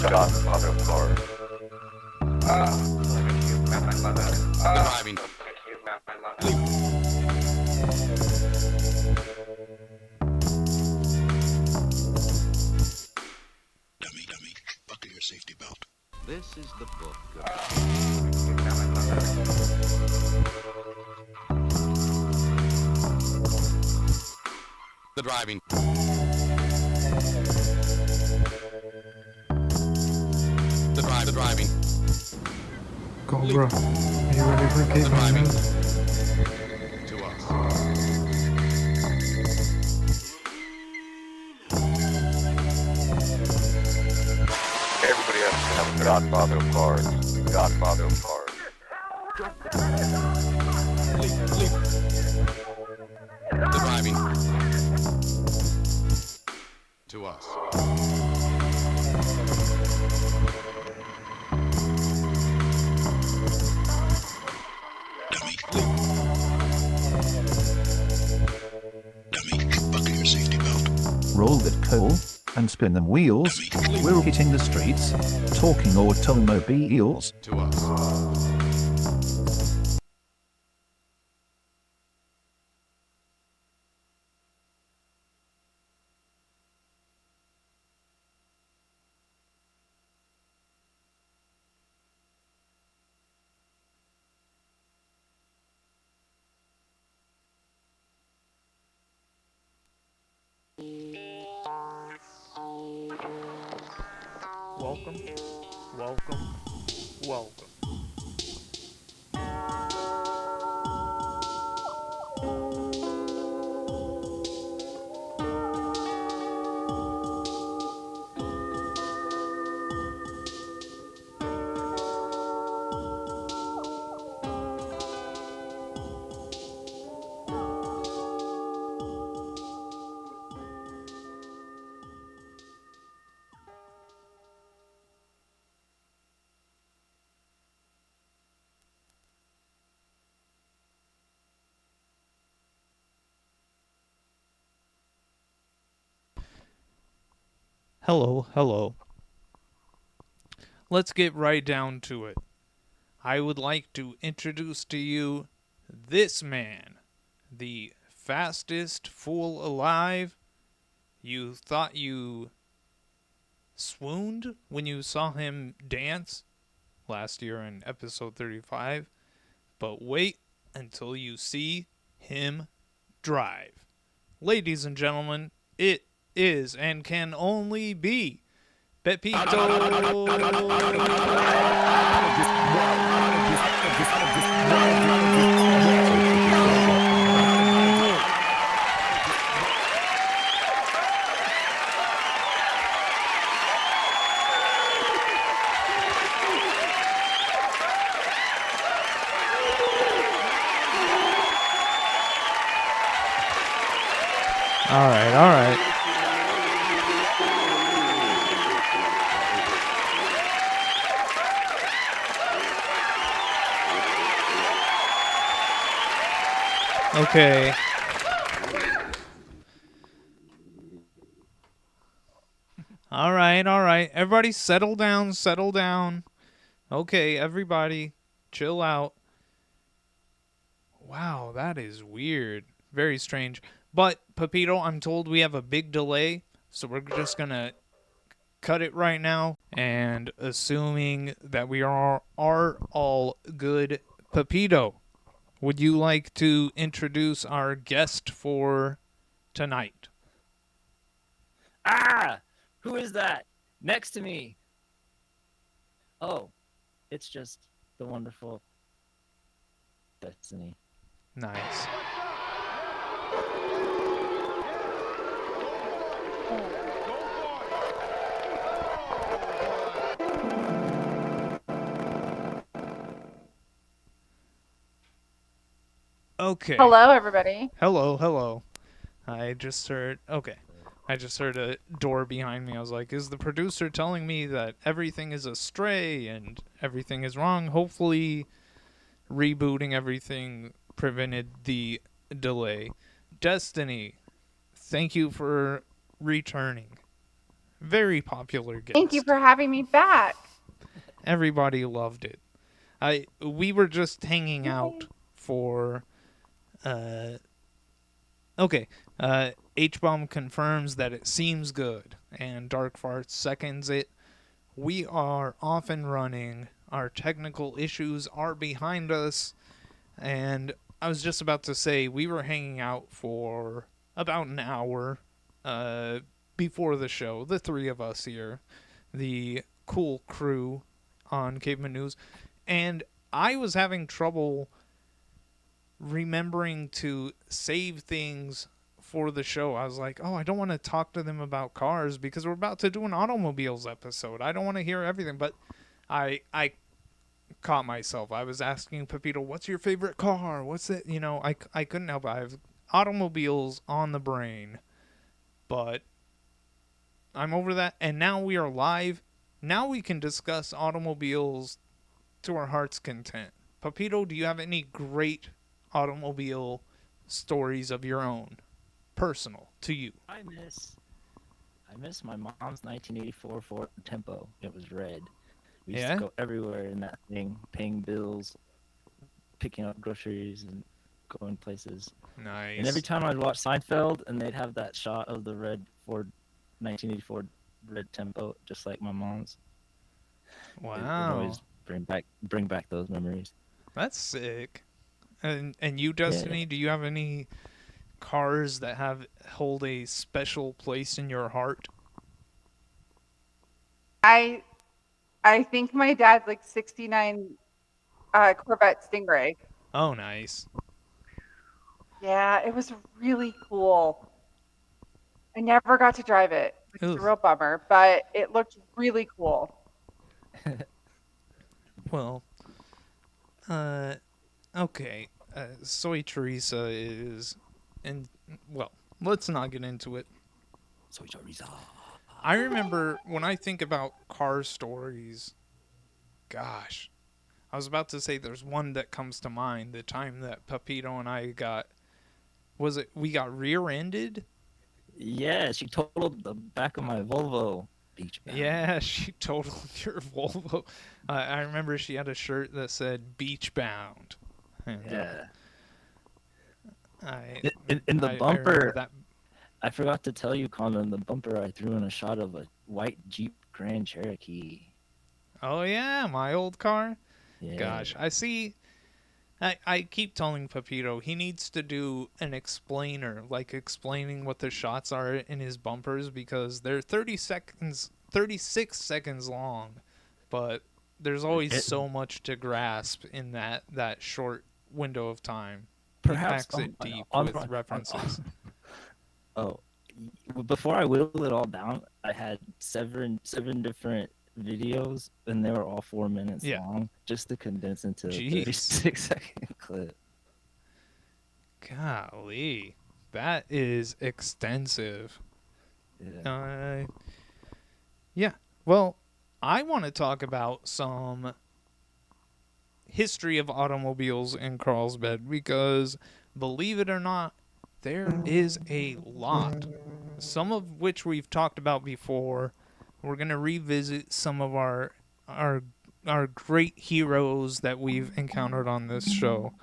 Godfather of cars. Driving. Dummy, buckle your safety belt. This is the book of the driving. The driving. Cobra, are you ready for The cave driving. man? To us. Everybody has to have a Godfather of cars. Godfather of cars. The driving. To us. Dummy, buckle your safety belt. Roll that coal and spin them wheels. We're hitting the streets, talking automobiles. To us. Welcome, welcome, welcome. Hello. Let's get right down to it. I would like to introduce to you this man, the fastest fool alive. You thought you swooned when you saw him dance last year in episode 35, but wait until you see him drive. Ladies and gentlemen, it is and can only be Pepito. All right. Okay. All right. Everybody settle down. Okay, everybody, chill out. Wow, that is weird. Very strange. But, Pepito, I'm told we have a big delay, so we're just gonna cut it right now. And assuming that we are all good, Pepito, would you like to introduce our guest for tonight? Ah! Who is that? Next to me. Oh, it's just the wonderful Destiny. Nice. Okay. Hello, everybody. Hello. I just heard a door behind me. I was like, is the producer telling me that everything is astray and everything is wrong? Hopefully rebooting everything prevented the delay. Destiny, thank you for returning. Very popular guest. Thank you for having me back. Everybody loved it. We were just hanging out for okay. H-Bomb confirms that it seems good, and Dark Farts seconds it. We are off and running. Our technical issues are behind us, and I was just about to say we were hanging out for about an hour before the show. The three of us here, the cool crew on Caveman News, and I was having trouble remembering to save things for the show. I was like, oh, I don't want to talk to them about cars because we're about to do an automobiles episode. I don't want to hear everything, but I caught myself. I was asking Pepito, what's your favorite car? What's it? You know, I couldn't help it. I have automobiles on the brain, but I'm over that. And now we are live. Now we can discuss automobiles to our heart's content. Pepito, do you have any great automobile stories of your own, personal to you? I miss my mom's 1984 Ford Tempo. It was red. We used Yeah? to go everywhere in that thing, paying bills, picking up groceries, and going places. Nice. And every time I'd watch Seinfeld, and they'd have that shot of the red Ford 1984 red Tempo, just like my mom's. It would Wow, always bring back those memories. that's sick. And you, Destiny, do you have any cars that hold a special place in your heart? I think my dad's like 69 Corvette Stingray. Oh, nice. Yeah, it was really cool. I never got to drive it, which is a Oof. real bummer, but it looked really cool. Well, okay. Soy Teresa is, and well, let's not get into it. So Teresa. I remember when I think about car stories, gosh, I was about to say there's one that comes to mind. The time that Pepito and I we got rear-ended? Yeah, she totaled the back of my Volvo. Beach bound. Yeah, she totaled your Volvo. I remember she had a shirt that said beach bound. And, Yeah. I In the I remember bumper, that. I forgot to tell you, Colin, in the bumper I threw in a shot of a white Jeep Grand Cherokee. Oh yeah, my old car. Yeah. Gosh, I see. I keep telling Pepito he needs to do an explainer, like explaining what the shots are in his bumpers, because they're 36 seconds long, but there's always so much to grasp in that short window of time. Perhaps He packs it deep on- with references. Oh, before I whittled it all down, I had seven different videos, and they were all 4 minutes Yeah. long, just to condense into a Jeez. 36-second clip. Golly, that is extensive. Yeah. Yeah. Well, I want to talk about some history of automobiles in Carlsbad because, believe it or not, there is a lot. Some of which we've talked about before. We're gonna revisit some of our great heroes that we've encountered on this show.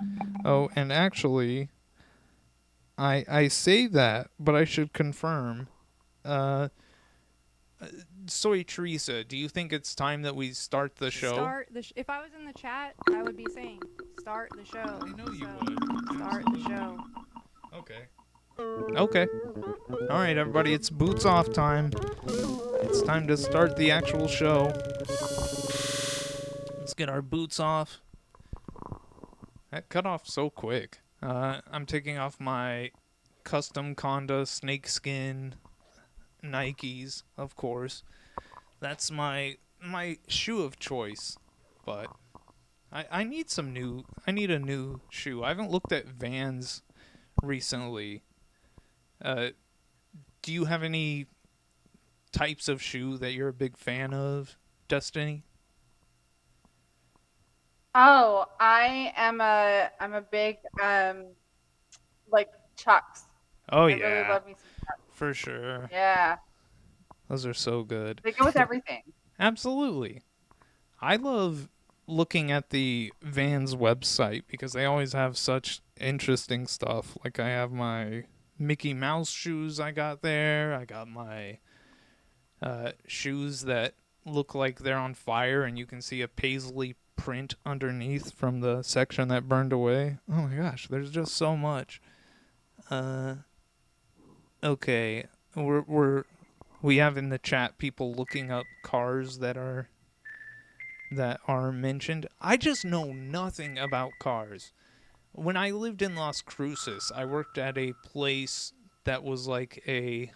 Oh, and actually, I say that, but I should confirm. Soy Teresa, do you think it's time that we start the show? Start the if I was in the chat, I would be saying, start the show. I know you So, would. Start the show. Okay. Okay. All right, everybody, it's boots off time. It's time to start the actual show. Let's get our boots off. That cut off so quick. I'm taking off my custom Conda snakeskin Nikes, of course. That's my shoe of choice, but I need a new shoe. I haven't looked at Vans recently. Do you have any types of shoe that you're a big fan of, Destiny? Oh, I'm a big like Chucks. Oh I yeah, really love me some Chucks. for sure. Yeah. Those are so good. They go with everything. Absolutely. I love looking at the Vans website because they always have such interesting stuff. Like I have my Mickey Mouse shoes I got there. I got my shoes that look like they're on fire and you can see a paisley print underneath from the section that burned away. Oh my gosh, there's just so much. Okay, we have in the chat people looking up cars that are mentioned. I just know nothing about cars. When I lived in Las Cruces, I worked at a place that was like it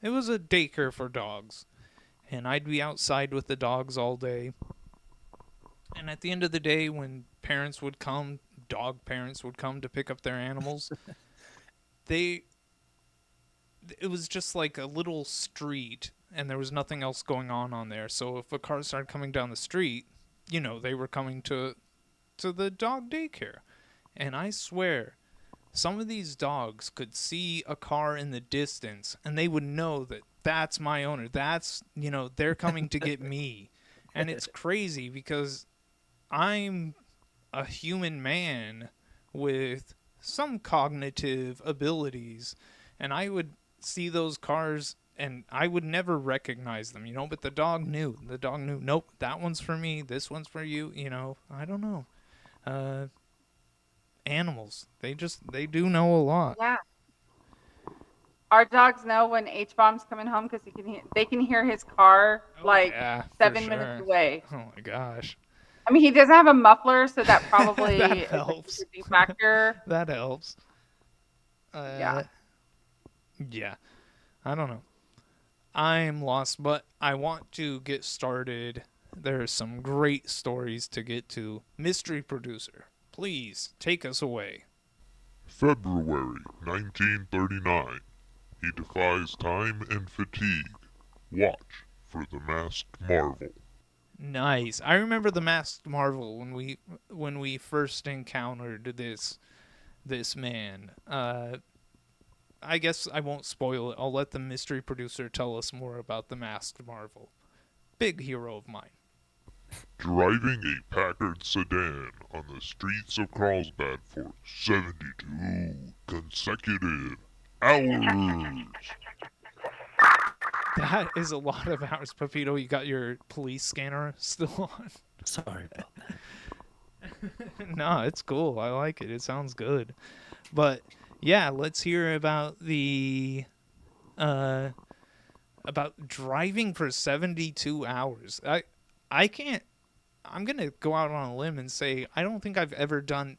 was a daycare for dogs. And I'd be outside with the dogs all day. And at the end of the day, when parents would come, dog parents would come to pick up their animals, it was just like a little street, and there was nothing else going on there. So if a car started coming down the street, you know, they were coming to the dog daycare. And I swear, some of these dogs could see a car in the distance, and they would know that that's my owner. That's, you know, they're coming to get me. And it's crazy because I'm a human man with some cognitive abilities, and I would see those cars and I would never recognize them, you know, but the dog knew. The dog knew, nope, that one's for me, this one's for you, you know. I don't know. Animals, they do know a lot. Yeah. Our dogs know when H-Bomb's coming home because they can hear his car like Yeah, 7 minutes away. Oh my gosh. I mean, he doesn't have a muffler, so that probably That is helps. a contributing factor. That helps. Yeah. Yeah. I don't know. I'm lost, but I want to get started. There's some great stories to get to. Mystery producer, please take us away. February 1939. He defies time and fatigue. Watch for the masked marvel. Nice. I remember the masked marvel when we first encountered this man. I guess I won't spoil it. I'll let the mystery producer tell us more about the masked marvel. Big hero of mine. Driving a Packard sedan on the streets of Carlsbad for 72 consecutive hours. That is a lot of hours, Pepito. You got your police scanner still on? Sorry about that. No, it's cool. I like it. It sounds good. But yeah, let's hear about about driving for 72 hours. I can't. I'm going to go out on a limb and say I don't think I've ever done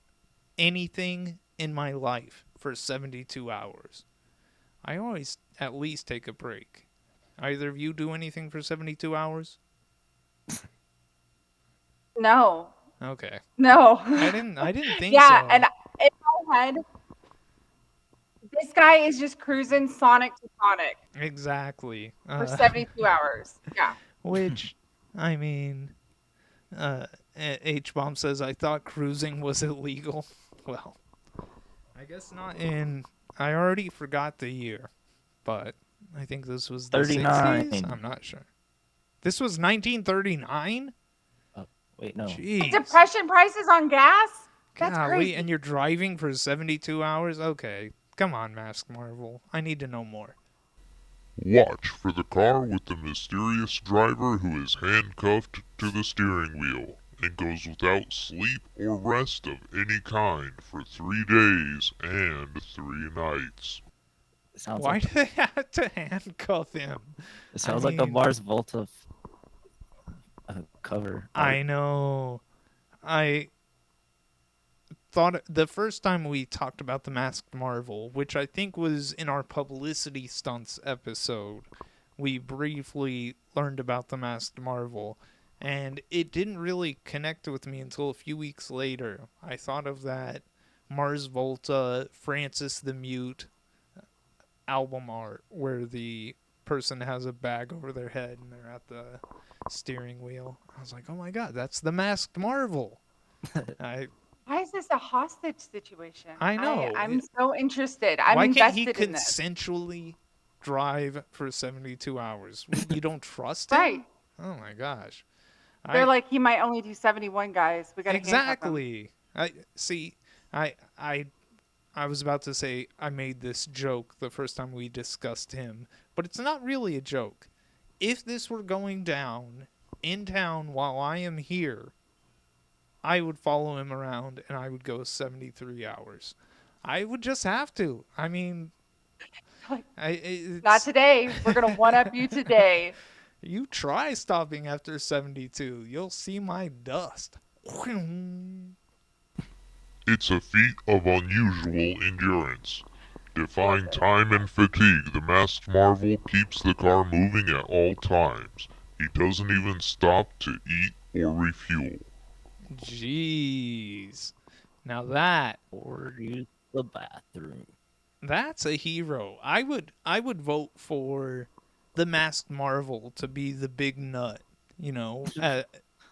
anything in my life for 72 hours. I always at least take a break. Either of you do anything for 72 hours? No. Okay. No. I didn't think so. Yeah, and in my head, this guy is just cruising Sonic to Sonic Exactly. for 72 hours. Yeah. Which, I mean, H-Bomb says, I thought cruising was illegal. Well, I guess not in... I already forgot the year, but I think this was the 39. 60s? I'm not sure. This was 1939? Wait, no. Jeez. Depression prices on gas? That's Golly, crazy. and you're driving for 72 hours? Okay. Come on, Masked Marvel. I need to know more. Watch for the car with the mysterious driver who is handcuffed to the steering wheel and goes without sleep or rest of any kind for 3 days and 3 nights. Why do they have to handcuff him? It sounds like a Mars Volta cover. I know. I thought the first time we talked about the Masked Marvel, which I think was in our publicity stunts episode, we briefly learned about the Masked Marvel, and it didn't really connect with me until a few weeks later. I thought of that Mars Volta, Francis the Mute album art where the person has a bag over their head and they're at the steering wheel. I was like, oh my god, that's the Masked Marvel. Why is this a hostage situation? I know. I'm so interested. I'm Why can't invested he in this. consensually drive for 72 hours. You don't trust him? Right. Oh my gosh. They're like, he might only do 71, guys. We got to handcuff him. Exactly. I see. I I I was about to say I made this joke the first time we discussed him, but it's not really a joke. If this were going down in town while I am here, I would follow him around and I would go 73 hours. I would just have to. I mean, Not today. We're going to one-up you today. You try stopping after 72. You'll see my dust. It's a feat of unusual endurance. Defying time and fatigue, the masked marvel keeps the car moving at all times. He doesn't even stop to eat or refuel. Jeez. Now that, Or use the bathroom. that's a hero. I would vote for the Masked Marvel to be the big nut, you know,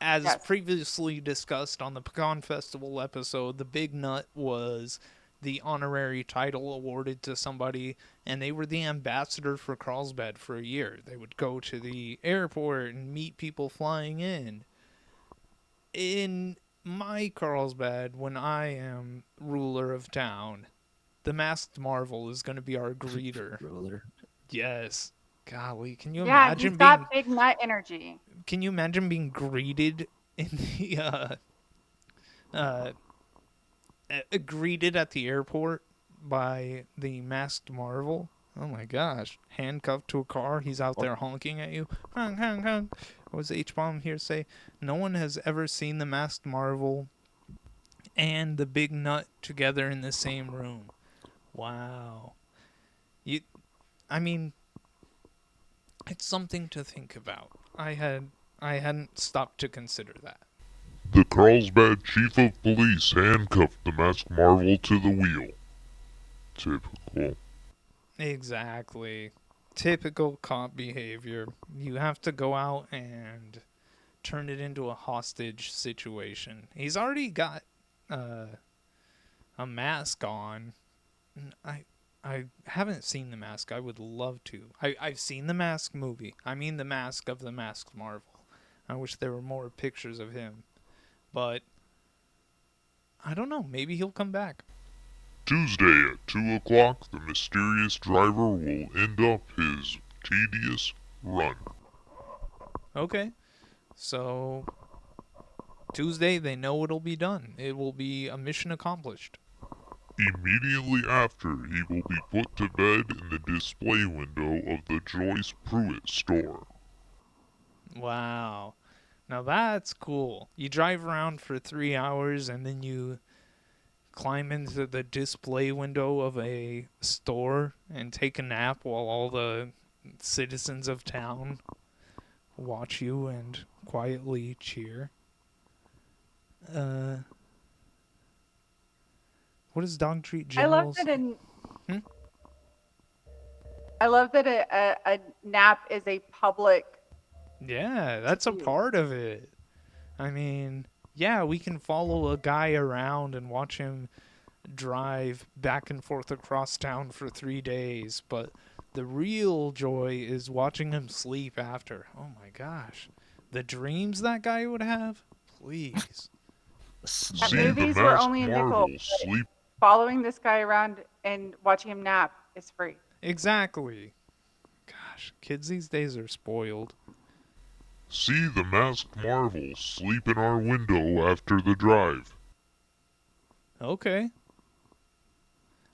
as Yes. previously discussed on the Pecan Festival episode. The big nut was the honorary title awarded to somebody, and they were the ambassador for Carlsbad for a year. They would go to the airport and meet people flying in. In my Carlsbad, when I am ruler of town, the Masked Marvel is going to be our greeter. Roller. Yes. Golly, can you Yeah, imagine he's being got big nut energy. can you imagine being greeted in the greeted at the airport by the Masked Marvel? Oh my gosh. Handcuffed to a car, he's out there honking at you. Honk, honk, honk. What was H-Bomb here say? No one has ever seen the Masked Marvel and the Big Nut together in the same room. Wow. I mean, it's something to think about. I hadn't stopped to consider that. The Carlsbad chief of police handcuffed the masked marvel to the wheel. Typical. Exactly. Typical cop behavior. You have to go out and turn it into a hostage situation. He's already got a mask on. I haven't seen The Mask. I would love to. I've seen The Mask movie. I mean The Mask of the Masked Marvel. I wish there were more pictures of him. But I don't know. Maybe he'll come back. Tuesday at 2 o'clock, the mysterious driver will end up his tedious run. Okay. So Tuesday, they know it'll be done. It will be a mission accomplished. Immediately after, he will be put to bed in the display window of the Joyce Pruitt store. Wow. Now that's cool. You drive around for 3 hours and then you climb into the display window of a store and take a nap while all the citizens of town watch you and quietly cheer. What does Dog Treat I love Generals? that I love that a nap is a public. Yeah, that's a part of it. I mean, yeah, we can follow a guy around and watch him drive back and forth across town for 3 days, but the real joy is watching him sleep after. Oh my gosh. The dreams that guy would have? Please. At See movies, the we're masked only a nickel. marvel but sleep. Following this guy around and watching him nap is free. Exactly. Gosh, kids these days are spoiled. See the masked marvel sleep in our window after the drive. Okay.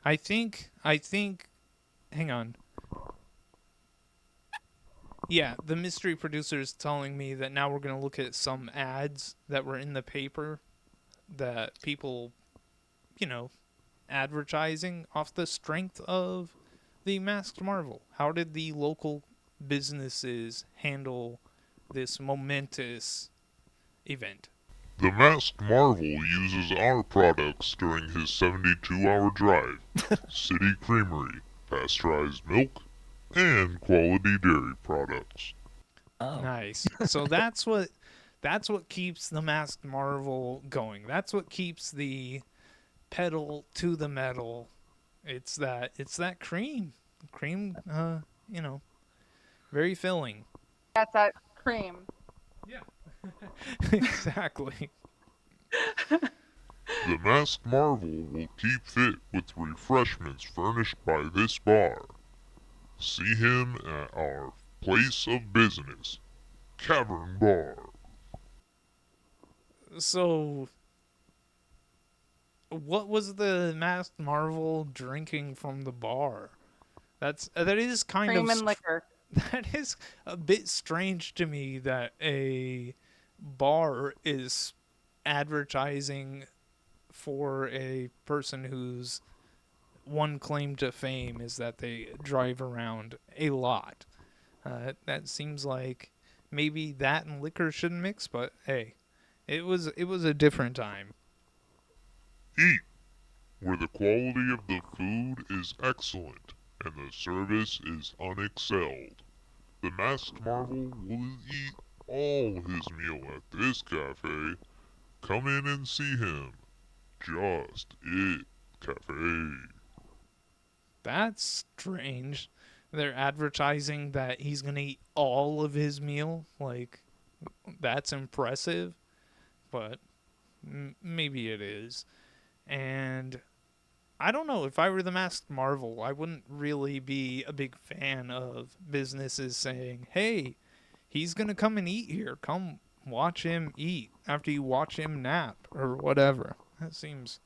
I think, hang on. Yeah, the mystery producer is telling me that now we're going to look at some ads that were in the paper that people, advertising off the strength of the Masked Marvel. How did the local businesses handle this momentous event? The masked marvel uses our products during his 72-hour drive. City Creamery, pasteurized milk, and quality dairy products. Oh. Nice. So that's what keeps the Masked Marvel going. That's what keeps the pedal to the metal. It's that cream very filling. That's that cream. Exactly. The masked marvel will keep fit with refreshments furnished by this bar. See him at our place of business, Cavern Bar. So, what was the masked Marvel drinking from the bar? That is kind Cream of and liquor. that is a bit strange to me that a bar is advertising for a person whose one claim to fame is that they drive around a lot. That seems like maybe that and liquor shouldn't mix, but hey, it was a different time. Eat, where the quality of the food is excellent and the service is unexcelled. The masked marvel will eat all his meal at this cafe. Come in and see him. Just It Cafe. That's strange. They're advertising that he's gonna eat all of his meal. Like, that's impressive, but maybe it is. And I don't know. If I were the Masked Marvel, I wouldn't really be a big fan of businesses saying, "Hey, he's gonna come and eat here. Come watch him eat after you watch him nap or whatever." That seems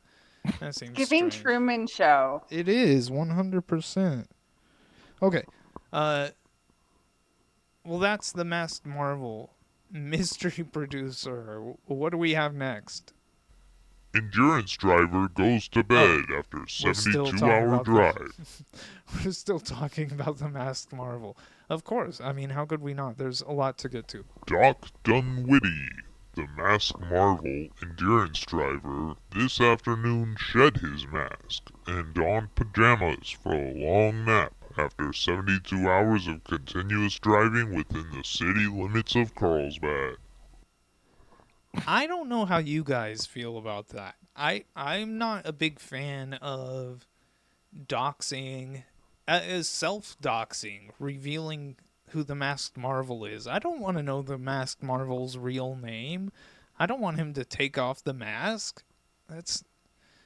Giving strange. Truman Show. It is 100%. Okay. Well, that's the Masked Marvel mystery producer. What do we have next? Endurance driver goes to bed after We're still 72 talking hour about drive. We're still talking about the Masked Marvel. Of course. I mean, how could we not? There's a lot to get to. Doc Dunwitty, the masked marvel endurance driver, this afternoon shed his mask and donned pajamas for a long nap after 72 hours of continuous driving within the city limits of Carlsbad. I don't know how you guys feel about that. I'm not a big fan of doxing, self-doxing, revealing who the Masked Marvel is. I don't want to know the Masked Marvel's real name. I don't want him to take off the mask.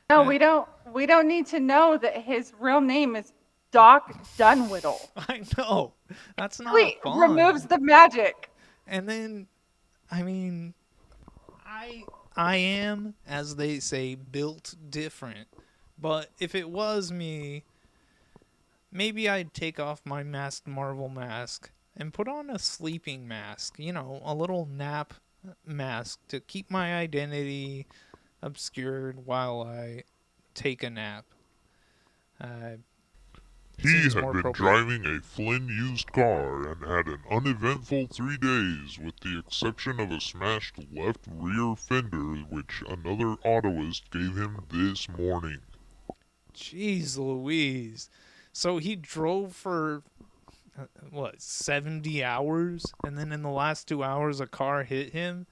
No, we don't need to know that his real name is Doc Dunwittle. I know. That's not Wait, fun. removes the magic. And then, I mean, I am, as they say, built different. But if it was me, maybe I'd take off my Masked Marvel mask and put on a sleeping mask. A little nap mask to keep my identity obscured while I take a nap. He Seems had more been appropriate. driving a Flynn used car and had an uneventful 3 days with the exception of a smashed left rear fender which another autoist gave him this morning. Jeez Louise. So he drove for, 70 hours? And then in the last 2 hours a car hit him?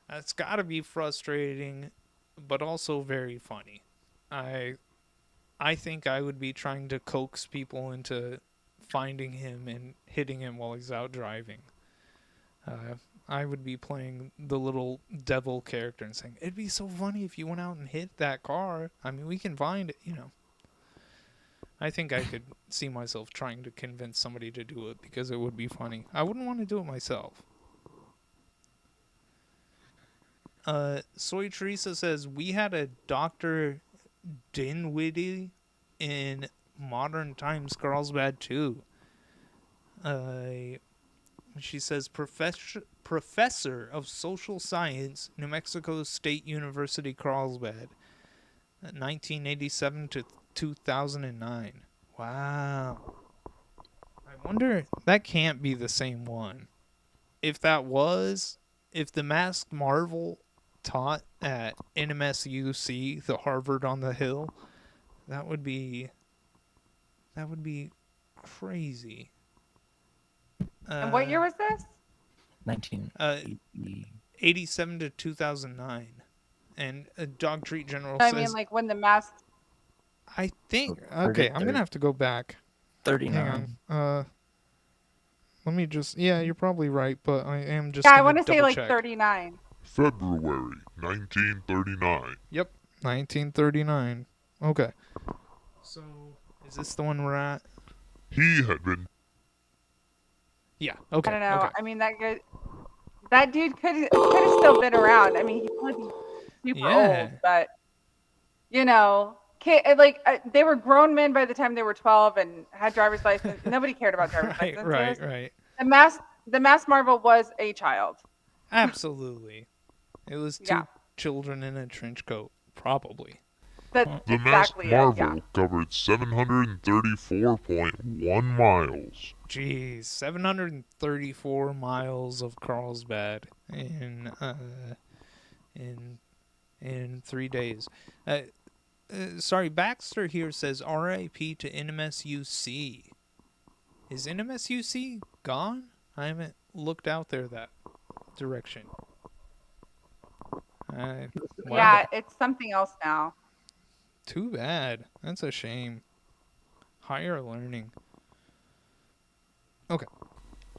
That's gotta be frustrating, but also very funny. I think I would be trying to coax people into finding him and hitting him while he's out driving. I would be playing the little devil character and saying, "It'd be so funny if you went out and hit that car. I mean, we can find it, I think I could see myself trying to convince somebody to do it because it would be funny. I wouldn't want to do it myself. Soy Teresa says, we had a Dr. Dinwiddie in Modern Times Carlsbad too. She says, professor of social science, New Mexico State University Carlsbad, 1987 to 2009. Wow. I wonder, that can't be the same one. If the Masked Marvel taught at NMSUC, the Harvard on the Hill, that would be crazy. And what year was this? 1980. 87 to 2009. And Dog Treat General I says, mean, like when the mask. I think, okay, I'm going to have to go back. 39. Hang on. Let me just. Yeah, you're probably right, but I am just Yeah, I gonna want to say double like check. 39. February 1939. Yep, 1939. Okay. So, is this the one we're at? He had been Yeah. I Okay. don't know. Okay. I mean, that dude could have still been around. I mean, he might be super old, Yeah. but they were grown men by the time they were 12 and had driver's license. Nobody cared about driver's Right. licenses. Right. The mass Marvel was a child. Absolutely. It was Yeah, two children in a trench coat, probably. that's the masked exactly it. Yeah. marvel covered 734.1 miles. Jeez, 734 miles of Carlsbad in 3 days. Sorry, Baxter here says R.I.P. to NMSUC. Is NMSUC gone? I haven't looked out there that direction. Wow. Yeah, it's something else now. Too bad. That's a shame. Higher learning. Okay.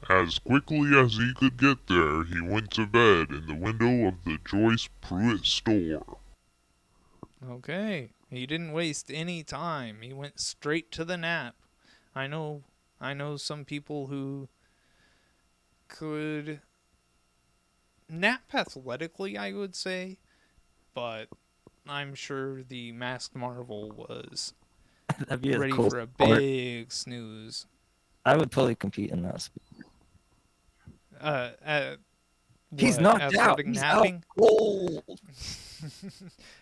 As quickly as he could get there, he went to bed in the window of the Joyce Pruitt store. Okay. He didn't waste any time. He went straight to the nap. I know some people who could nap athletically, I would say, but I'm sure the Masked Marvel was That'd be a ready cool for a sport. big snooze. I would totally compete in that. He's What, knocked out. athletic He's napping? out cold.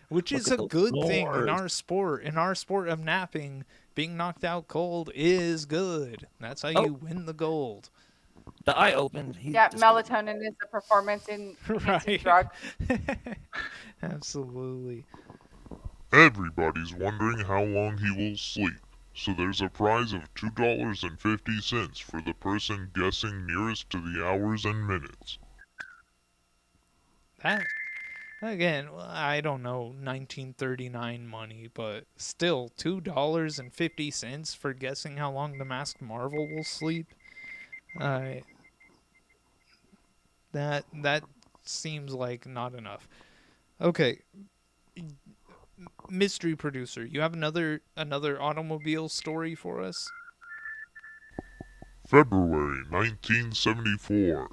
Which Look is at a those good thing in snores. our sport. In our sport of napping, being knocked out cold is good. That's how you win the gold. The eye opened. Yeah, melatonin is a performance-enhancing Right. drug. Absolutely. Everybody's wondering how long he will sleep, so there's a prize of $2.50 for the person guessing nearest to the hours and minutes. That, again, I don't know 1939 money, but still $2.50 for guessing how long the Masked Marvel will sleep. That seems like not enough. Okay, mystery producer, you have another automobile story for us? February 1974.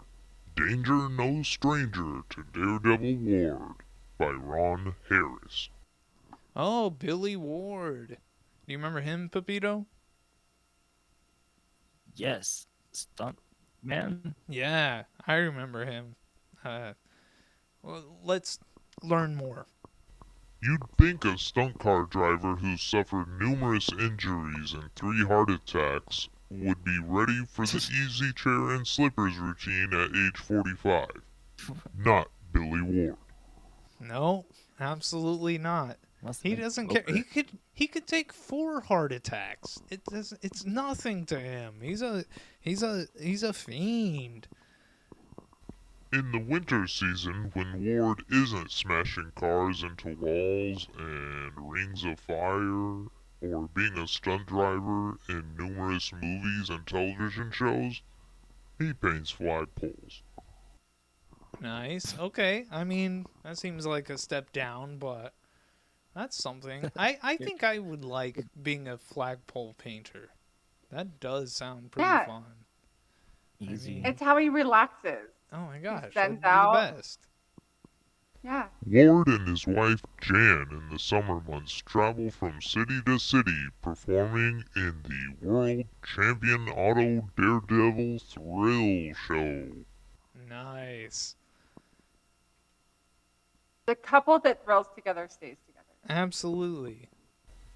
Danger No Stranger to Daredevil Ward by Ron Harris. Oh, Billy Ward. Do you remember him, Pepito? Yes, stunt man. Yeah, I remember him. Well, let's learn more. You'd think a stunt car driver who suffered numerous injuries and 3 heart attacks would be ready for the easy chair and slippers routine at age 45. Not Billy Ward. No, absolutely not. He doesn't care. He could take 4 heart attacks. It's nothing to him. He's a fiend. In the winter season, when Ward isn't smashing cars into walls and rings of fire, or being a stunt driver in numerous movies and television shows, he paints flagpoles. Nice. Okay. I mean, that seems like a step down, but that's something. I think I would like being a flagpole painter. That does sound pretty Yeah. fun. Easy. I mean, It's how he relaxes. oh my gosh, that'd sends be out- the best. Yeah. Ward and his wife Jan in the summer months travel from city to city performing in the World Champion Auto Daredevil Thrill Show. Nice. The couple that thrills together stays together. Absolutely.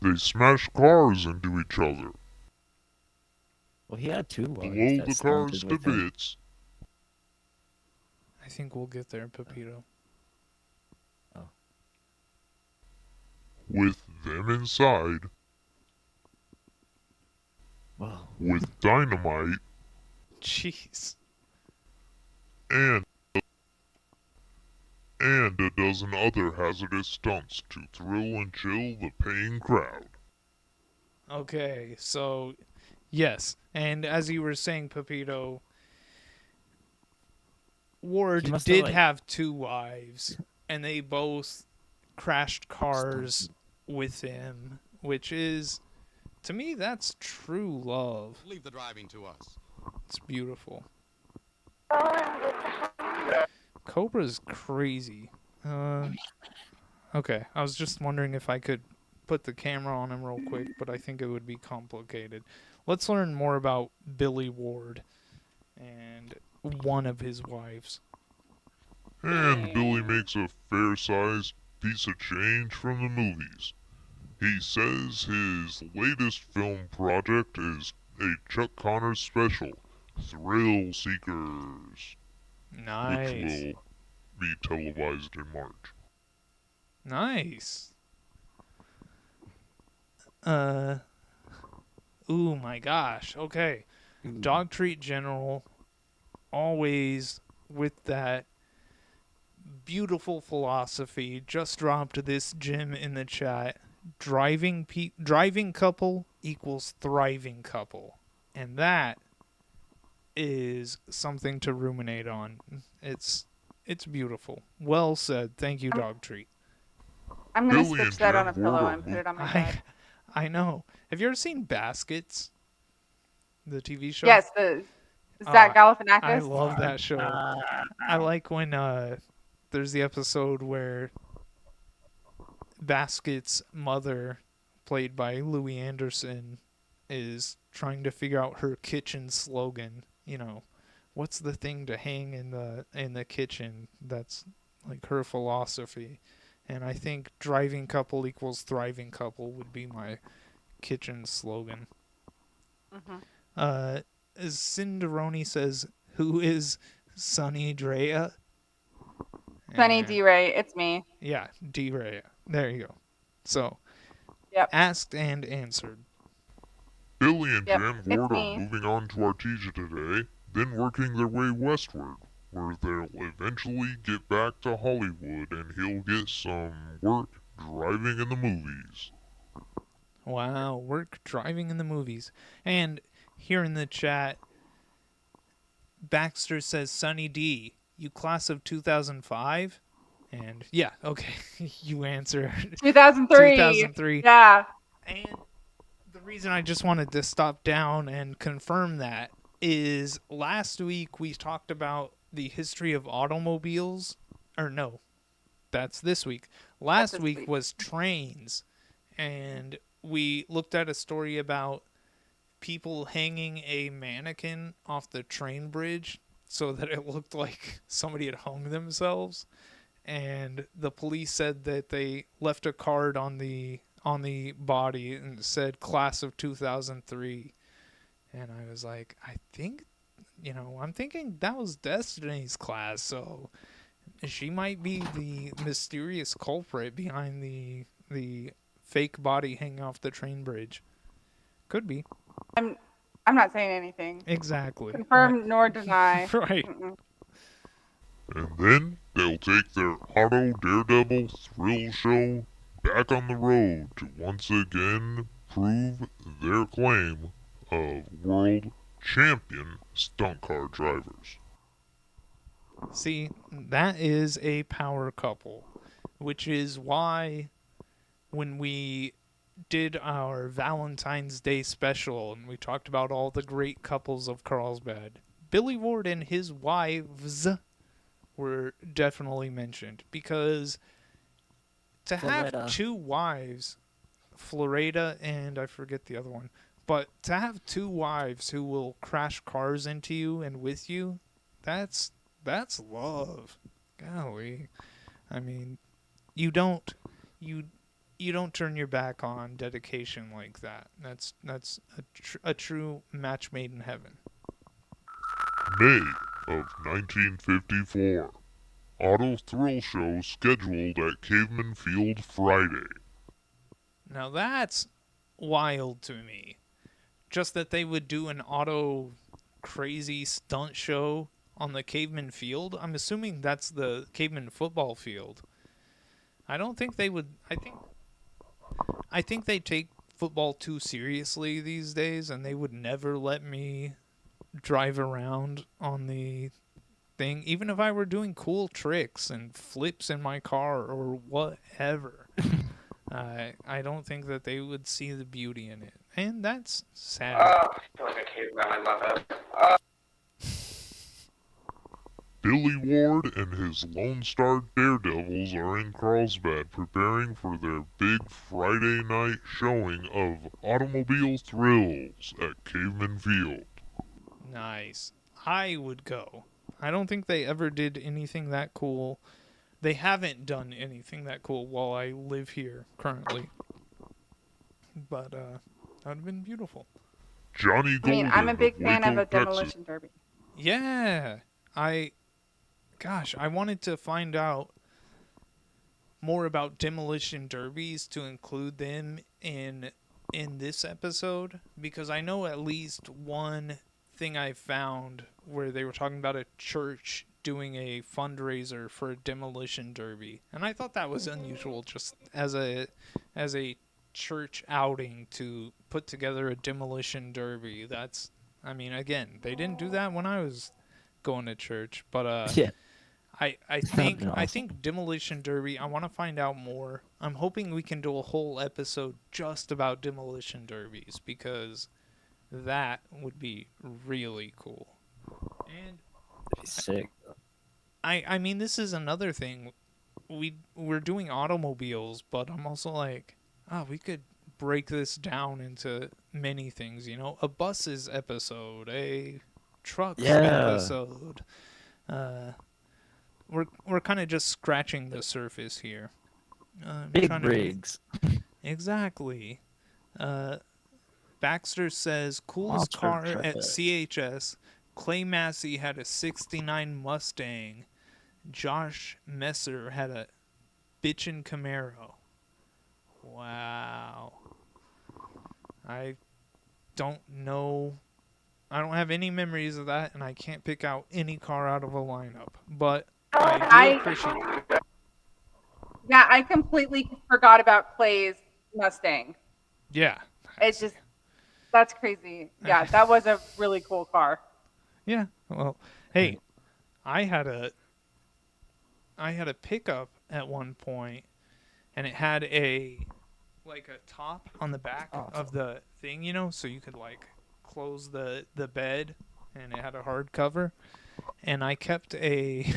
They smash cars into each other, Well, he had 2 wives blow that the cars stunted to with him. bits, I think we'll get there, Pepito. with them inside, Whoa. with dynamite, Jeez. and a dozen other hazardous stunts to thrill and chill the paying crowd. Okay, so yes, and as you were saying, Pepito, Ward must did have, like- have two wives, and they both crashed cars with him, which is, to me, that's true love. Leave the driving to us. It's beautiful. Cobra's crazy. Okay, I was just wondering if I could put the camera on him real quick, but I think it would be complicated. Let's learn more about Billy Ward and one of his wives. And Billy makes a fair-sized piece of change from the movies. He says his latest film project is a Chuck Connors special, Thrill Seekers, Nice. which will be televised in March. Nice. Ooh, my gosh. Okay. Dog Treat General, always with that beautiful philosophy. Just dropped this gym in the chat. Driving couple equals thriving couple. And that is something to ruminate on. It's beautiful. Well said. Thank you, Dog Treat. I'm gonna Billy stitch and that on a Jen pillow Ward and are put it on my bed. I know. Have you ever seen Baskets? The TV show? Yes, the Zach Galifianakis. I love that show. I like when there's the episode where Basket's mother, played by Louis Anderson, is trying to figure out her kitchen slogan. You know, what's the thing to hang in the kitchen? That's like her philosophy. And I think driving couple equals thriving couple would be my kitchen slogan. Cinderoni says, "Who is Sunny Drea?" Sunny D. Ray, it's me. Yeah, D. Ray. There you go. So, Yep. asked and answered. Billy and Yep, Jan it's Ward are me. moving on to Artesia today, then working their way westward, where they'll eventually get back to Hollywood and he'll get some work driving in the movies. Wow, work driving in the movies. And here in the chat, Baxter says, Sunny D, you class of 2005? And yeah, okay, you answer. 2003. 2003. Yeah. And the reason I just wanted to stop down and confirm that is last week we talked about the history of automobiles. Or no, that's this week. Last week was trains. And we looked at a story about people hanging a mannequin off the train bridge so that it looked like somebody had hung themselves. And the police said that they left a card on the body and it said class of 2003. And I was like, I'm thinking that was Destiny's class, so she might be the mysterious culprit behind the fake body hanging off the train bridge. Could be. I'm not saying anything. Exactly. Confirm nor deny. Right. And then they'll take their Auto Daredevil thrill show back on the road to once again prove their claim of world champion stunt car drivers. See, that is a power couple, which is why when we did our Valentine's Day special and we talked about all the great couples of Carlsbad, Billy Ward and his wives were definitely mentioned, because to have two wives, Florida and I forget the other one, but to have two wives who will crash cars into you and with you, that's love. Golly. I mean, you don't turn your back on dedication like that. That's a true match made in heaven. May of 1954. Auto Thrill Show scheduled at Caveman Field Friday. Now that's wild to me. Just that they would do an auto crazy stunt show on the Caveman Field. I'm assuming that's the Caveman football field. I don't think they would. I think they take football too seriously these days, and they would never let me drive around on the thing, even if I were doing cool tricks and flips in my car or whatever, I don't think that they would see the beauty in it. And that's sad. I feel like a caveman. I love it. Billy Ward and his Lone Star Daredevils are in Carlsbad preparing for their big Friday night showing of Automobile Thrills at Caveman Field. Nice. I would go. I don't think they ever did anything that cool. They haven't done anything that cool while I live here currently. But that would have been beautiful. Johnny I mean, Golden I'm a big fan of Waco, a Texas. demolition derby. Yeah. I wanted to find out more about demolition derbies to include them in this episode, because I know at least one thing I found where they were talking about a church doing a fundraiser for a demolition derby, and I thought that was unusual, just as a church outing to put together a demolition derby. That's, I mean, again, they didn't do that when I was going to church, but Yeah. I That'd think been I awesome. think demolition derby. I want to find out more. I'm hoping we can do a whole episode just about demolition derbies, because that would be really cool. And That'd be sick. I mean, this is another thing. We're doing automobiles, but I'm also like, we could break this down into many things. You know, a buses episode, a trucks episode. We're kind of just scratching the surface here. Big trying to- rigs. Exactly. Baxter says, coolest Monster car at trucks. CHS. Clay Massey had a 69 Mustang. Josh Messer had a bitchin' Camaro. Wow. I don't know. I don't have any memories of that, and I can't pick out any car out of a lineup. But I do appreciate it. Yeah, I completely forgot about Clay's Mustang. Yeah. It's just, that's crazy. Yeah, that was a really cool car. Yeah. Well, hey, I had a pickup at one point, and it had a top on the back of the thing, you know, so you could like close the bed, and it had a hard cover, and I kept a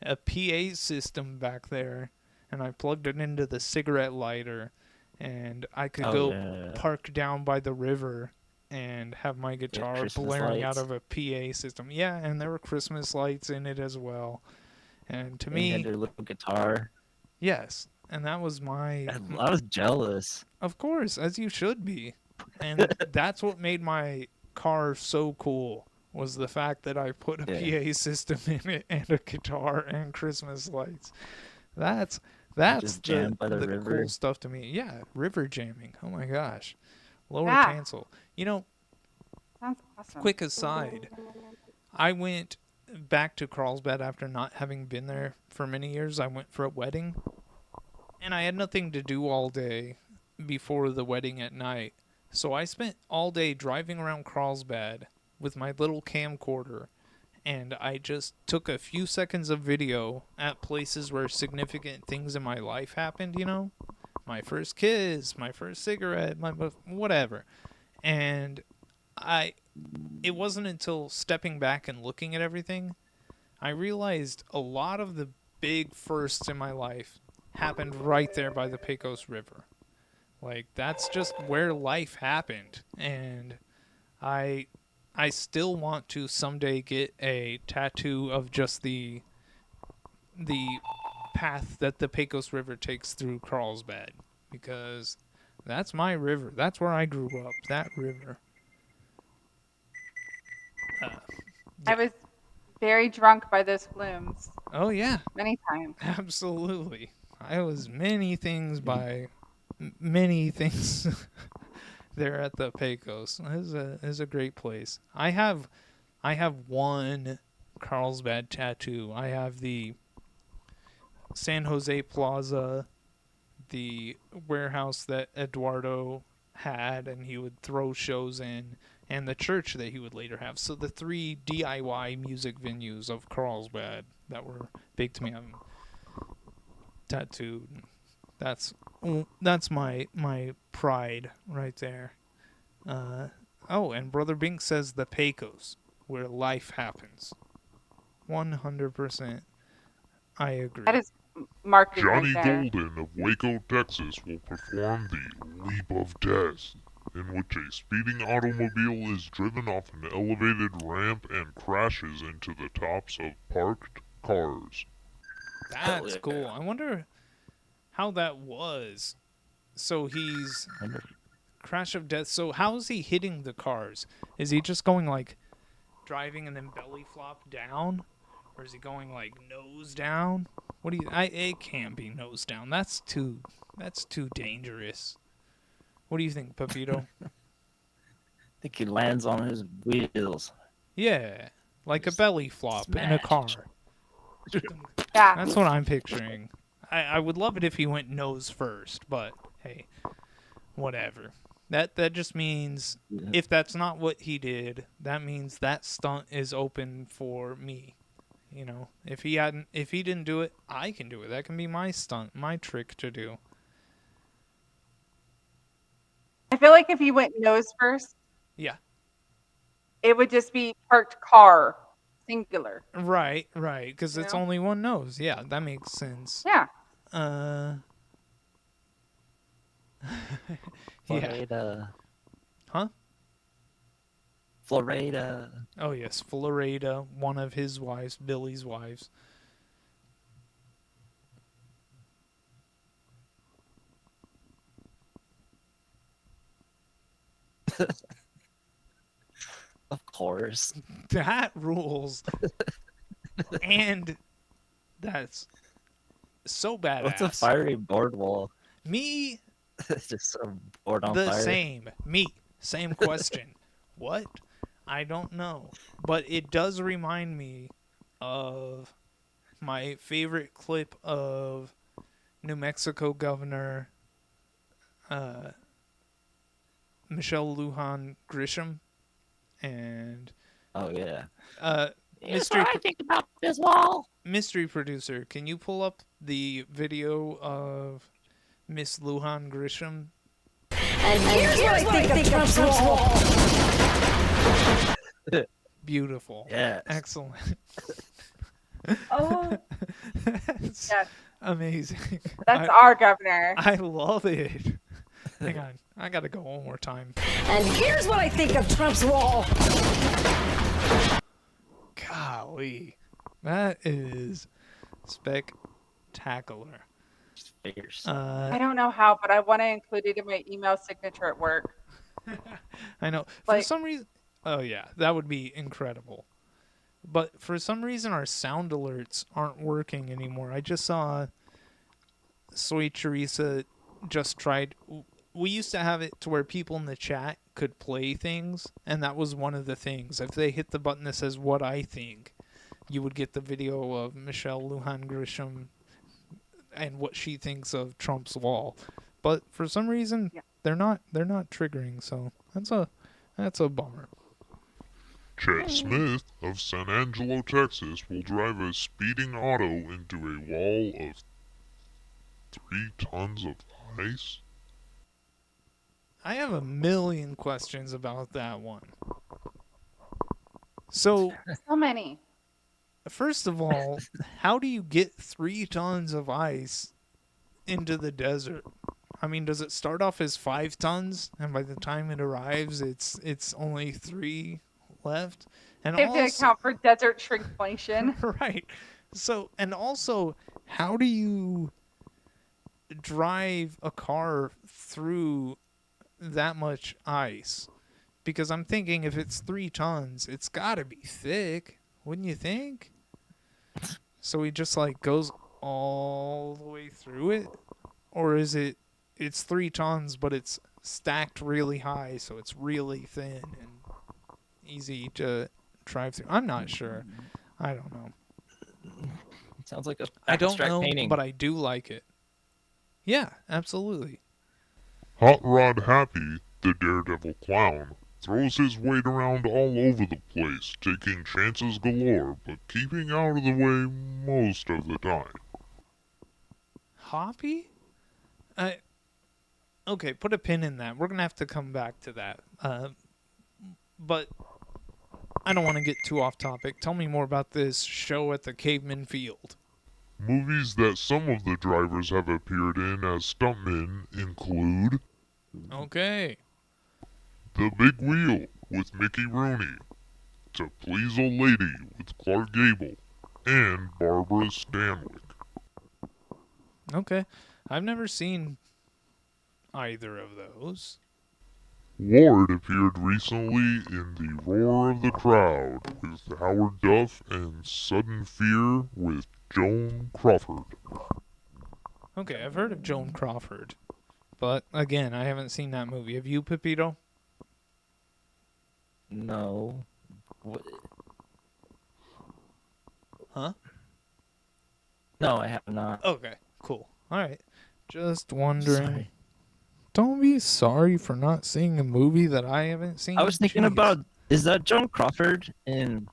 PA system back there, and I plugged it into the cigarette lighter, and I could park down by the river and have my guitar Christmas blaring lights. out of a PA system. Yeah, and there were Christmas lights in it as well. And to And you me, had your little guitar. yes, and that was my... I was jealous. Of course, as you should be. And that's what made my car so cool, was the fact that I put a PA system in it and a guitar and Christmas lights. That's Just jammed by the river. cool stuff to me. Yeah, river jamming. Oh my gosh. Lower Yeah. cancel. You know, Sounds awesome. quick aside, I went back to Carlsbad after not having been there for many years. I went for a wedding, and I had nothing to do all day before the wedding at night. So I spent all day driving around Carlsbad with my little camcorder, and I just took a few seconds of video at places where significant things in my life happened, you know? My first kiss, my first cigarette, my whatever. And it wasn't until stepping back and looking at everything, I realized a lot of the big firsts in my life happened right there by the Pecos River. Like, that's just where life happened. And I still want to someday get a tattoo of just the path that the Pecos River takes through Carlsbad, because that's my river. That's where I grew up, that river. I was very drunk by those flumes Oh, yeah, many times. absolutely. I was many things by many things there at the Pecos. It is a great place. I have one Carlsbad tattoo. I have the San Jose Plaza, the warehouse that Eduardo had and he would throw shows in, and the church that he would later have. So the 3 DIY music venues of Carlsbad that were big to me. I'm tattooed. That's my pride right there. And Brother Bink says the Pecos, where life happens. 100%. I agree. That is marketing Johnny right there. Golden of Waco, Texas will perform the Leap of Death, in which a speeding automobile is driven off an elevated ramp and crashes into the tops of parked cars. That's cool. I wonder how that was. So he's crash of death. So how is he hitting the cars? Is he just going like driving and then belly flop down, or is he going like nose down? What do you? It can't be nose down. That's too dangerous. What do you think, Pepito? I think he lands on his wheels. Yeah, like a belly flop in a car. Yeah. That's what I'm picturing. I would love it if he went nose first, but hey, whatever. That just means if that's not what he did, that means that stunt is open for me. You know, if he didn't do it, I can do it. That can be my stunt, my trick to do. I feel like if he went nose first, Yeah. it would just be parked car, singular. Right, because it's know? only one nose. Yeah, that makes sense. Yeah. Florida. Huh? Florida. Oh, yes, Florida, one of his wives, Billy's wives. Of course. That rules. And that's so badass. What's a fiery board wall? Me, Just a board on the fire. same. Me, same question. What? I don't know. But it does remind me of my favorite clip of New Mexico Governor Michelle Lujan Grisham and Oh yeah. mystery I think about this wall. mystery producer, can you pull up the video of Miss Lujan Grisham? And here's what I think of Trump's wall. Beautiful. Yes. Excellent. Oh, That's yes. amazing. That's our governor. I love it. Hang on. I gotta go one more time. And here's what I think of Trump's wall. Golly. That is spectacular. Figures. I don't know how, but I want to include it in my email signature at work. I know. For Like- some reason... Oh, yeah. That would be incredible. But for some reason, our sound alerts aren't working anymore. I just saw Soy Teresa just tried... We used to have it to where people in the chat could play things, and that was one of the things. If they hit the button that says "What I Think," you would get the video of Michelle Lujan Grisham and what she thinks of Trump's wall. But for some reason, they're not triggering. So that's a bummer. Chet Smith of San Angelo, Texas will drive a speeding auto into a wall of 3 tons of ice. I have a million questions about that one. So, So many. first of all, how do you get 3 tons of ice into the desert? I mean, does it start off as 5 tons, and by the time it arrives, it's only 3 left? And They have to also, account for desert shrinkflation. right. So, and also, how do you drive a car through that much ice? Because I'm thinking if it's 3 tons, it's got to be thick, wouldn't you think? So he just like goes all the way through it, or is it's 3 tons but it's stacked really high, so it's really thin and easy to drive through? I'm not sure. I don't know. Sounds like a I don't abstract know, painting. but I do like it. Yeah, absolutely. Hot Rod Happy, the Daredevil clown, throws his weight around all over the place, taking chances galore, but keeping out of the way most of the time. Hoppy? Okay, put a pin in that. We're gonna have to come back to that. But I don't want to get too off topic. Tell me more about this show at the Caveman Field. Movies that some of the drivers have appeared in as stuntmen include Okay. The Big Wheel with Mickey Rooney, To Please a Lady with Clark Gable, and Barbara Stanwyck. Okay. I've never seen either of those. Ward appeared recently in The Roar of the Crowd with Howard Duff and Sudden Fear with Joan Crawford. Okay, I've heard of Joan Crawford. But again, I haven't seen that movie. Have you, Pepito? No. What? Huh? No, I have not. Okay, cool. Alright. Just wondering. Sorry. Don't be sorry for not seeing a movie that I haven't seen. I was thinking Jeez. about, is that Joan Crawford in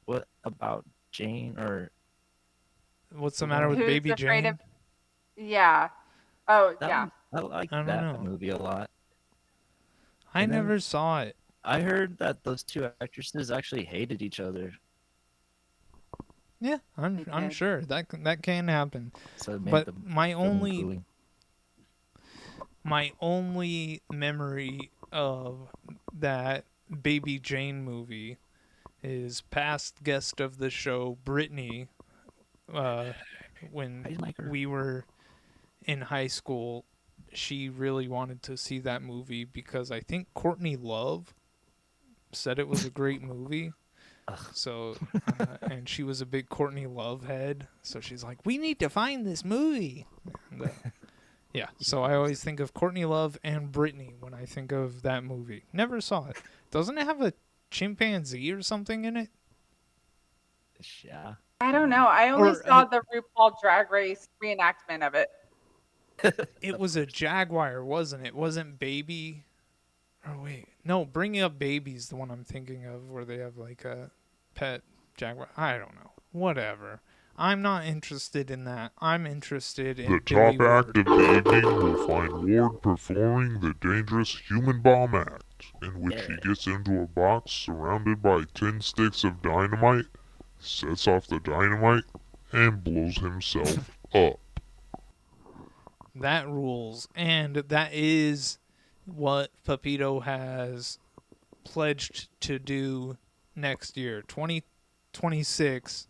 what about Jane or What's the matter with Who's Baby afraid Jane? of? Yeah. Oh, that yeah. one? I like I don't that know. movie a lot. I And then- never saw it. I heard that those two actresses actually hated each other, Yeah, I'm Okay. sure that can happen. so it made But the my film only cooling. my only memory of that Baby Jane movie is past guest of the show Brittany. When I like her. we were in high school, she really wanted to see that movie because I think Courtney Love said it was a great movie. So, and she was a big Courtney Love head. So she's like, we need to find this movie. And, yeah, so I always think of Courtney Love and Britney when I think of that movie. Never saw it. Doesn't it have a chimpanzee or something in it? Yeah. I don't know. I only Or, saw the RuPaul Drag Race reenactment of it. It was a jaguar, wasn't it? Wasn't Baby? Oh, wait. No, Bringing Up Baby's the one I'm thinking of where they have like a pet jaguar. I don't know. Whatever. I'm not interested in that. I'm interested in The Billy top act Ward. of the evening will find Ward performing the dangerous human bomb act, in which he gets into a box surrounded by 10 sticks of dynamite, sets off the dynamite, and blows himself up. That rules. And that is what Pepito has pledged to do next year. 2026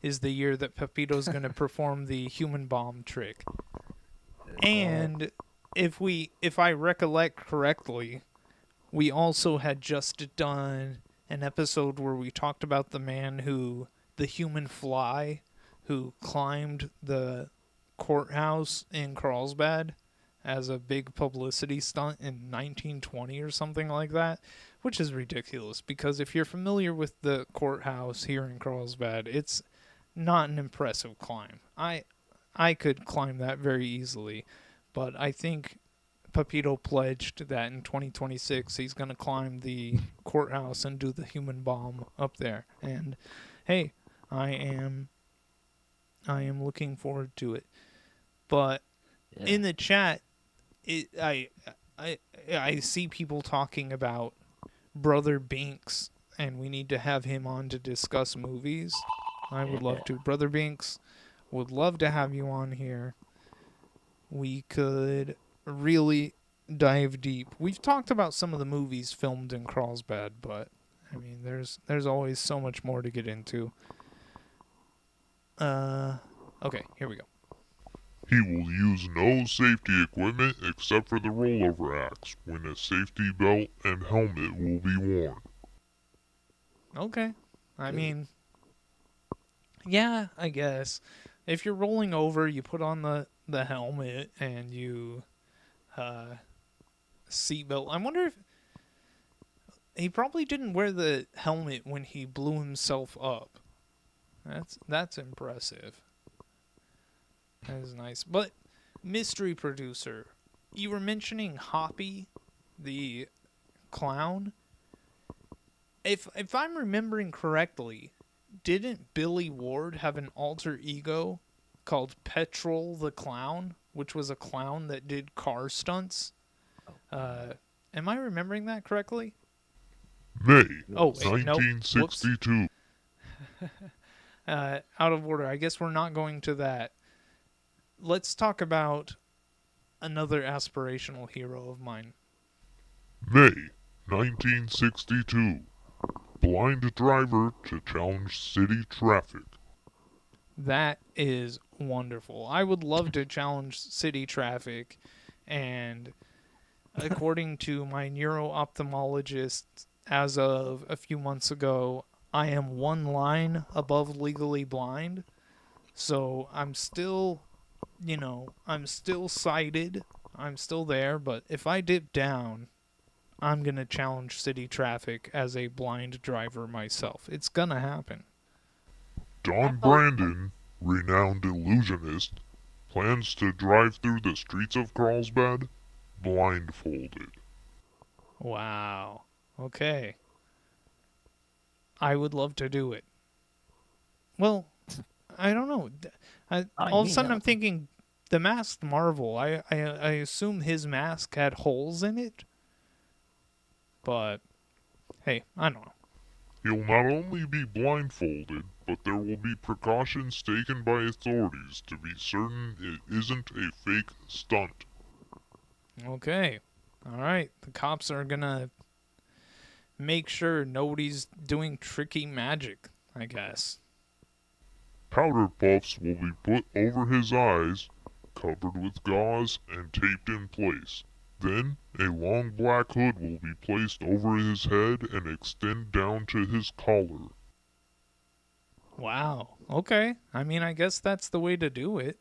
is the year that Pepito's going to perform the human bomb trick. And if I recollect correctly, we also had just done an episode where we talked about the human fly who climbed the courthouse in Carlsbad as a big publicity stunt in 1920 or something like that, which is ridiculous because if you're familiar with the courthouse here in Carlsbad, it's not an impressive climb. I could climb that very easily, but I think Pepito pledged that in 2026 he's going to climb the courthouse and do the human bomb up there. And hey, I am looking forward to it. But in the chat, I see people talking about Brother Binks, and we need to have him on to discuss movies. I would love to. Brother Binks, would love to have you on here. We could really dive deep. We've talked about some of the movies filmed in Carlsbad, but I mean, there's always so much more to get into. Okay, here we go. He will use no safety equipment except for the rollover axe, when a safety belt and helmet will be worn. Okay. I mean, yeah, I guess. If you're rolling over, you put on the helmet and you seatbelt. I wonder if he probably didn't wear the helmet when he blew himself up. That's impressive. That is nice. But mystery producer, you were mentioning Hoppy, the clown. If I'm remembering correctly, didn't Billy Ward have an alter ego called Petrol the Clown, which was a clown that did car stunts? Am I remembering that correctly? May Oh, wait, nope. 1962. Out of order. I guess we're not going to that. Let's talk about another aspirational hero of mine. May 1962. Blind driver to challenge city traffic. That is wonderful. I would love to challenge city traffic, and according to my neuro-ophthalmologist, as of a few months ago, I am one line above legally blind. So I'm still, I'm still sighted. I'm still there, but if I dip down, I'm going to challenge city traffic as a blind driver myself. It's going to happen. Don Brandon, renowned illusionist, plans to drive through the streets of Carlsbad blindfolded. Wow. Okay. I would love to do it. Well, I don't know. All of a sudden I'm thinking the Masked Marvel. I assume his mask had holes in it. But, hey, I don't know. He'll not only be blindfolded, but there will be precautions taken by authorities to be certain it isn't a fake stunt. Okay. All right. The cops are going to make sure nobody's doing tricky magic, I guess. Powder puffs will be put over his eyes, covered with gauze, and taped in place. Then, a long black hood will be placed over his head and extend down to his collar. Wow. Okay. I mean, I guess that's the way to do it.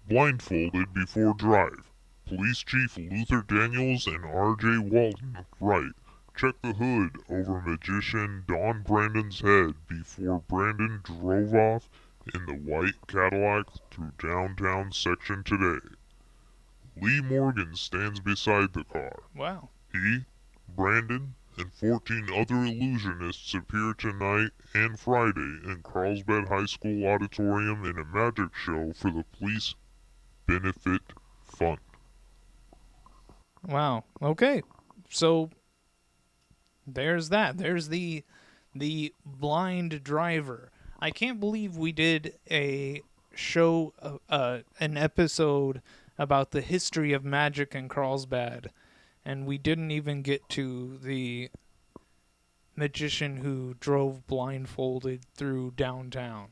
Blindfolded before drive. Police Chief Luther Daniels and R.J. Walton write, check the hood over magician Don Brandon's head before Brandon drove off in the white Cadillac through downtown section today. Lee Morgan stands beside the car. Wow. He, Brandon, and 14 other illusionists appear tonight and Friday in Carlsbad High School auditorium in a magic show for the police benefit fund. Wow. Okay. So there's that. There's the blind driver. I can't believe we did a show, an episode about the history of magic in Carlsbad, and we didn't even get to the magician who drove blindfolded through downtown.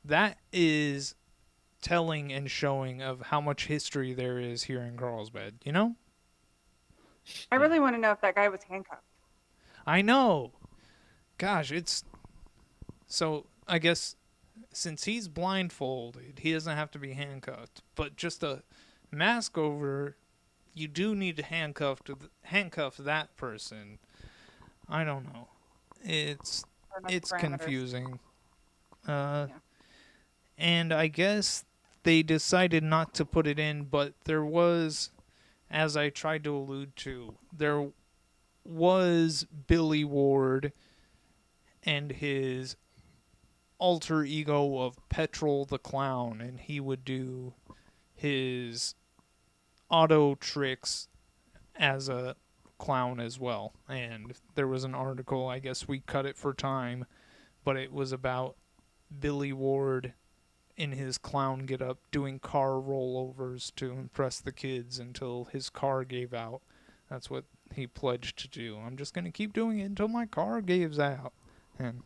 That is telling and showing of how much history there is here in Carlsbad, you know? I really want to know if that guy was handcuffed. I know. Gosh, so I guess since he's blindfolded, he doesn't have to be handcuffed. But just a mask over, you do need to handcuff that person. I don't know. It's confusing. And I guess they decided not to put it in, but there was, as I tried to allude to, there was Billy Ward and his alter ego of Petrol the Clown, and he would do his auto tricks as a clown as well. And there was an article, I guess we cut it for time, but it was about Billy Ward in his clown get-up doing car rollovers to impress the kids until his car gave out. That's what he pledged to do. I'm just going to keep doing it until my car gives out. And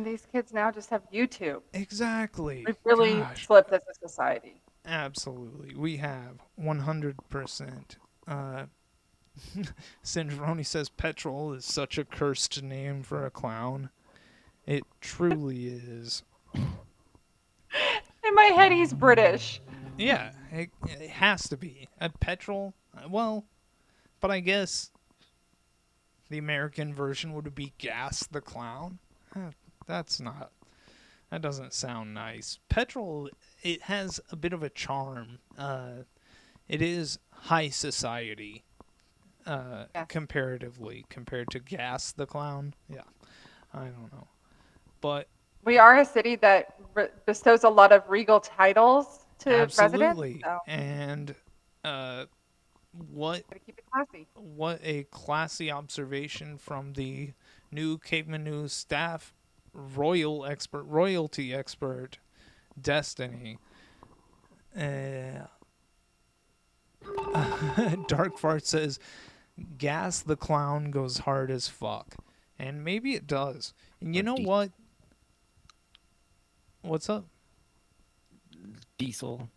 these kids now just have YouTube. Exactly. We've really slipped as a society. Absolutely. We have 100%. Sinjaroni says Petrol is such a cursed name for a clown. It truly is. In my head, he's British. Yeah, it has to be. Petrol, well, but I guess the American version would be Gas the Clown. That doesn't sound nice. Petrol, it has a bit of a charm. It is high society, Yes. comparatively compared to Gas the Clown. Yeah, I don't know, but We are a city that bestows a lot of regal titles to residents, absolutely. so And what gotta keep it classy. what a classy observation from the new Caveman News staff royalty expert, Destiny. Uh, Dark Fart says, Gas the Clown goes hard as fuck. And maybe it does. And you Or know what? What's up? Diesel.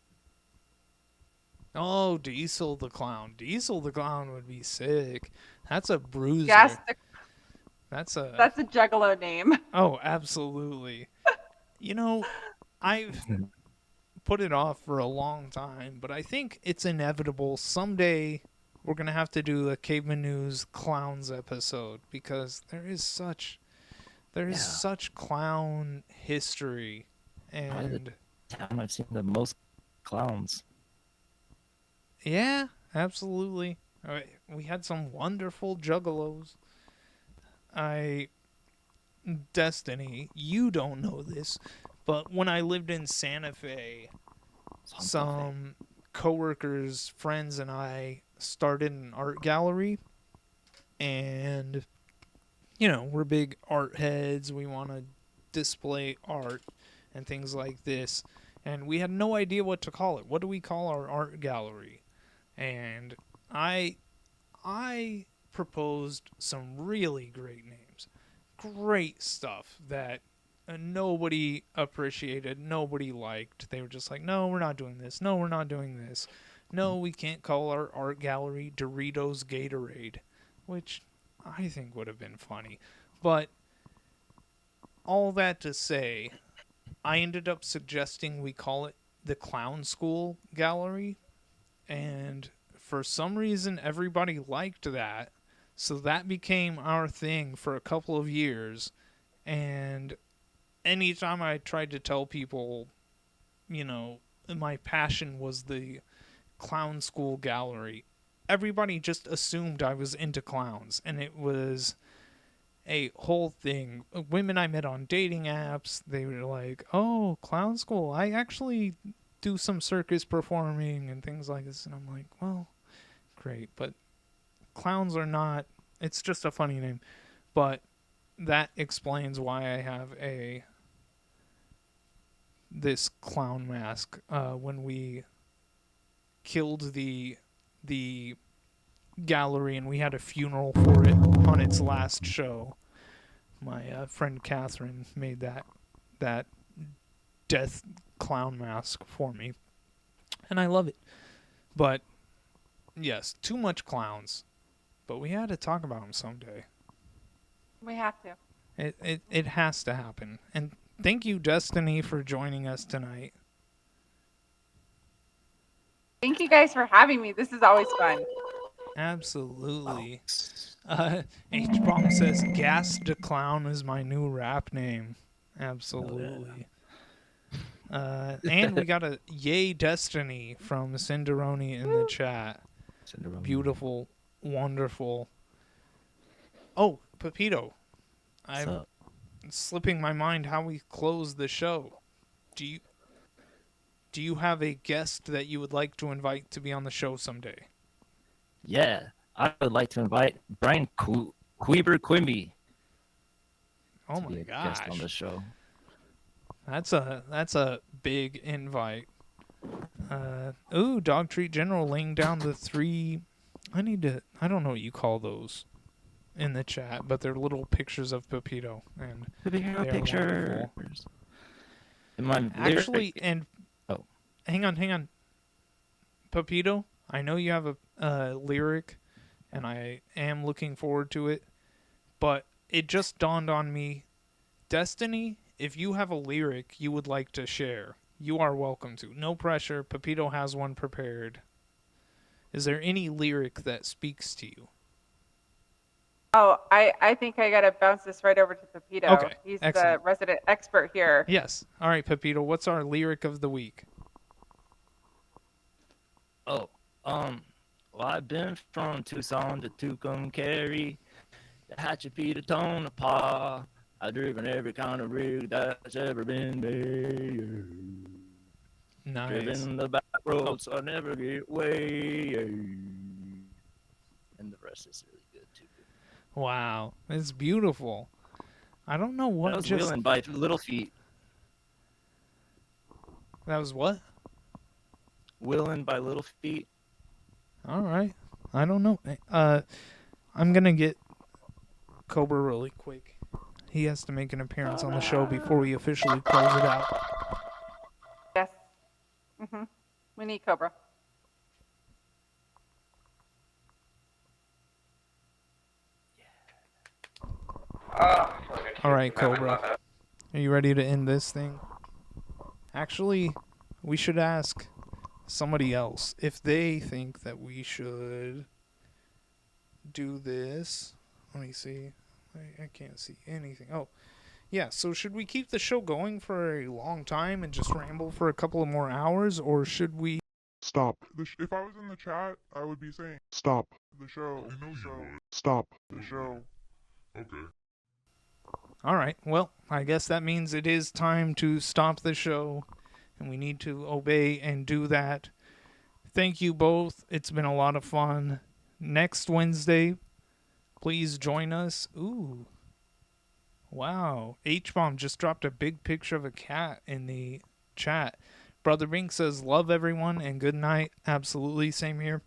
Oh, Diesel the Clown. Diesel the Clown would be sick. That's a bruiser. Yes, That's a... that's a juggalo name. Oh, absolutely. You know, I've put it off for a long time, but I think it's inevitable. Someday we're going to have to do a Caveman News Clowns episode because there is such clown history. And Town I've seen the most clowns. yeah, absolutely. We had some wonderful juggalos. Destiny, you don't know this, but when I lived in Santa Fe, some coworkers, friends, and I started an art gallery. And, we're big art heads. We want to display art and things like this. And we had no idea what to call it. What do we call our art gallery? And I proposed some really great names. Great stuff that nobody appreciated, nobody liked. They were just like, no, we're not doing this. No, we're not doing this. No, we can't call our art gallery Doritos Gatorade, which I think would have been funny. But all that to say, I ended up suggesting we call it the Clown School Gallery. And for some reason, everybody liked that. So that became our thing for a couple of years. And anytime I tried to tell people, my passion was the Clown School Gallery, everybody just assumed I was into clowns. And it was a whole thing. Women I met on dating apps, they were like, oh, Clown School, I actually do some circus performing and things like this. And I'm like, well, great, but clowns are not, it's just a funny name. But that explains why I have this clown mask. When we killed the gallery and we had a funeral for it on its last show, my friend Catherine made that death clown mask for me, and I love it. But yes, too much clowns, but we had to talk about them someday. We have to. It has to happen. And thank you, Destiny, for joining us tonight. Thank you guys for having me. This is always fun. Absolutely. H-Bomb says, Gas the Clown is my new rap name. Absolutely. And we got a yay Destiny from Cinderoni in the chat. Cinderoni. Beautiful, wonderful. Oh, Pepito. I'm slipping my mind how we close the show. Do you have a guest that you would like to invite to be on the show someday? Yeah, I would like to invite Brian Queeber Quimby. Oh my gosh. Guest on the show. That's a big invite. Dog Treat General laying down the 3. I don't know what you call those in the chat, but they're little pictures of Pepito, and Pepito they are pictures. wonderful. Actually, and hang on, Pepito, I know you have a lyric, and I am looking forward to it, but it just dawned on me, Destiny, if you have a lyric you would like to share, you are welcome to. No pressure. Pepito has one prepared. Is there any lyric that speaks to you? Oh, I think I gotta bounce this right over to Pepito. Okay, He's excellent. the resident expert here. Yes. All right, Pepito, what's our lyric of the week? Well, I've been from Tucson to Tucumcari, to Hatchapee to Tonopah. I've driven every kind of rig that's ever been made. Nice. Driven the back roads so I never get way. And the rest is really good too. Wow, it's beautiful. I don't know what That was just. Wheeling by Little Feet. That was what? Wheeling by Little Feet. All right. I don't know. I'm gonna get Cobra really quick. He has to make an appearance on the show before we officially close it out. Yes. We need Cobra. All right, Cobra. Are you ready to end this thing? Actually, we should ask somebody else if they think that we should do this. Let me see. I can't see anything. Oh, yeah. So should we keep the show going for a long time and just ramble for a couple of more hours, or should we? Stop. If I was in the chat, I would be saying, stop the show. I know you would. Stop the show. Okay. All right. Well, I guess that means it is time to stop the show, and we need to obey and do that. Thank you both. It's been a lot of fun. Next Wednesday, please join us. Ooh. Wow. H-Bomb just dropped a big picture of a cat in the chat. Brother Bink says, love everyone and good night. Absolutely. Same here.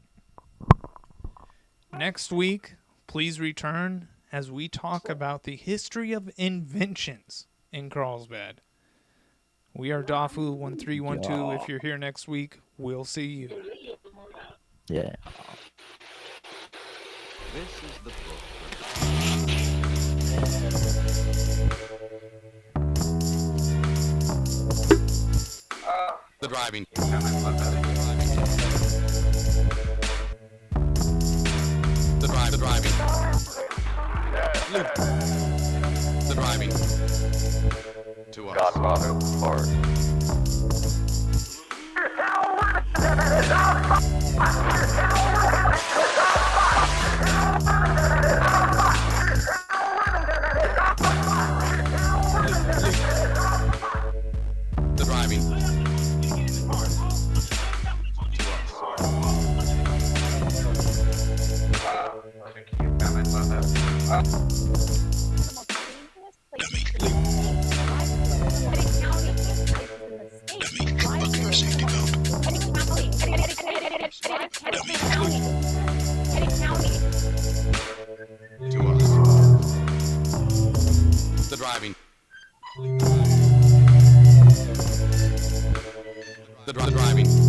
Next week, please return as we talk about the history of inventions in Carlsbad. We are Dafu1312. If you're here next week, we'll see you. Yeah. This is the The driving. The driving. The driving. To us. Godfather of cars. The driving. Buckle your safety belt. To us. The driving. The driving.